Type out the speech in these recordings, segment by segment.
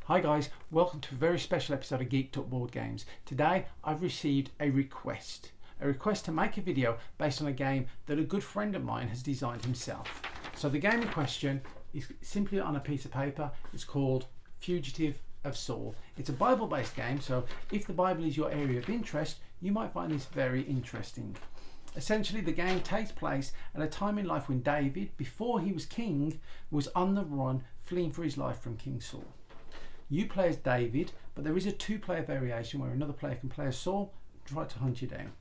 Hi guys, welcome to a very special episode of Geeked Up Board Games. Today I've received a request to make a video based on a game that a good friend of mine has designed himself. So the game in question is simply on a piece of paper. It's called Fugitive of Saul. It's a Bible based game, so if the Bible is your area of interest, you might find this very interesting. Essentially, the game takes place at a time in life when David, before he was king, was on the run fleeing for his life from King Saul. You play as David, but there is a two-player variation where another player can play as Saul and try to hunt you down.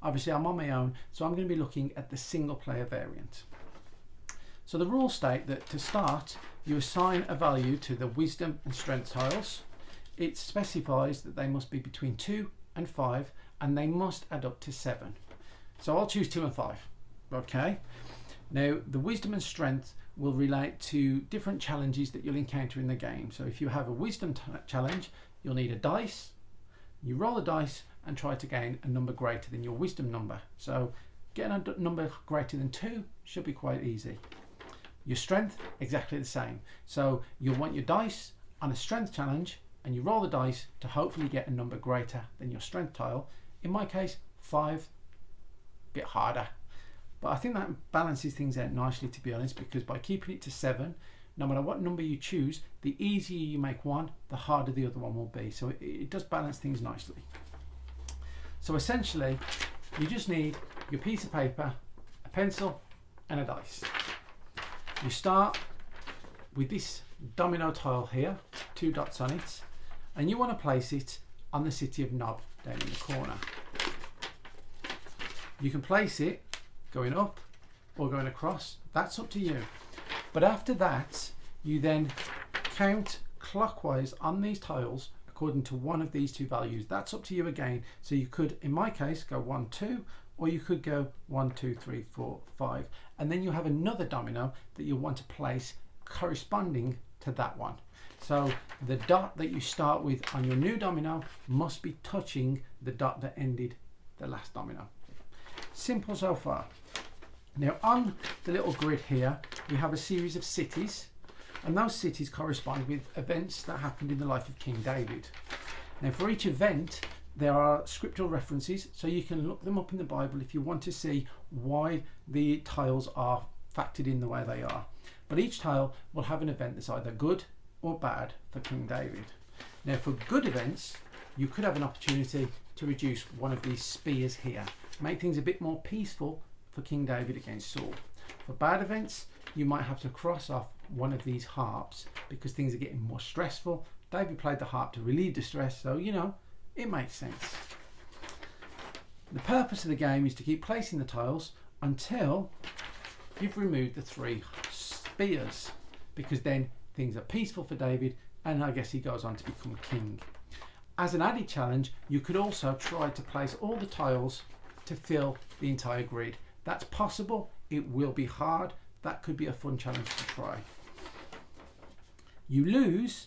Obviously, I'm on my own, so I'm going to be looking at the single-player variant. So the rules state that to start, you assign a value to the wisdom and strength tiles. It specifies that they must be between 2 and 5, and they must add up to 7. So I'll choose 2 and 5. Okay. Now, the wisdom and strength will relate to different challenges that you'll encounter in the game. So if you have a wisdom challenge, you'll need a dice. You roll the dice and try to gain a number greater than your wisdom number. So getting a number greater than 2 should be quite easy. Your strength, exactly the same. So you'll want your dice on a strength challenge and you roll the dice to hopefully get a number greater than your strength tile. In my case, 5, a bit harder. But I think that balances things out nicely, to be honest, because by keeping it to 7, no matter what number you choose, the easier you make one, the harder the other one will be. So it does balance things nicely. So essentially, you just need your piece of paper, a pencil, and a dice. You start with this domino tile here, 2 dots on it, and you want to place it on the city of Nob down in the corner. You can place it going up or going across, that's up to you. But after that, you then count clockwise on these tiles according to one of these two values. That's up to you again. So you could, in my case, go 1, 2, or you could go 1, 2, 3, 4, 5. And then you have another domino that you want to place corresponding to that one. So the dot that you start with on your new domino must be touching the dot that ended the last domino. Simple so far. Now on the little grid here, we have a series of cities, and those cities correspond with events that happened in the life of King David. Now for each event, there are scriptural references, so you can look them up in the Bible if you want to see why the tiles are factored in the way they are. But each tile will have an event that's either good or bad for King David. Now for good events, you could have an opportunity to reduce one of these spears here, make things a bit more peaceful for King David against Saul. For bad events, you might have to cross off one of these harps because things are getting more stressful. David played the harp to relieve the stress, so you know, it makes sense. The purpose of the game is to keep placing the tiles until you've removed the 3 spears, because then things are peaceful for David, and I guess he goes on to become king. As an added challenge, you could also try to place all the tiles to fill the entire grid. That's possible. It will be hard. That could be a fun challenge to try. You lose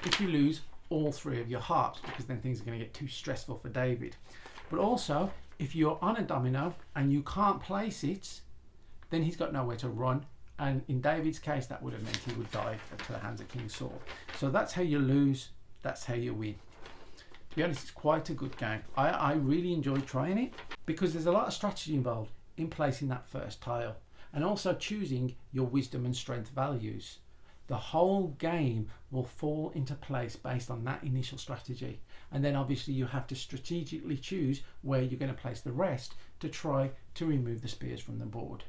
if you lose all 3 of your harps, because then things are going to get too stressful for David. But also, if you're on a domino and you can't place it, then he's got nowhere to run. And in David's case, that would have meant he would die to the hands of King Saul. So that's how you lose. That's how you win. To be honest, it's quite a good game. I really enjoyed trying it because there's a lot of strategy involved in placing that first tile and also choosing your wisdom and strength values. The whole game will fall into place based on that initial strategy, and then obviously you have to strategically choose where you're going to place the rest to try to remove the spears from the board.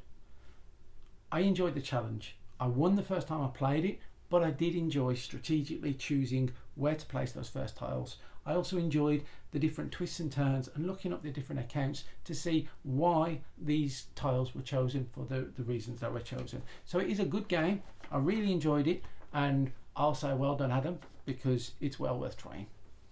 I enjoyed the challenge. I won the first time I played it, but I did enjoy strategically choosing where to place those first tiles. I also enjoyed the different twists and turns and looking up the different accounts to see why these tiles were chosen for the reasons they were chosen. So it is a good game. I really enjoyed it, and I'll say well done, Adam, because it's well worth trying.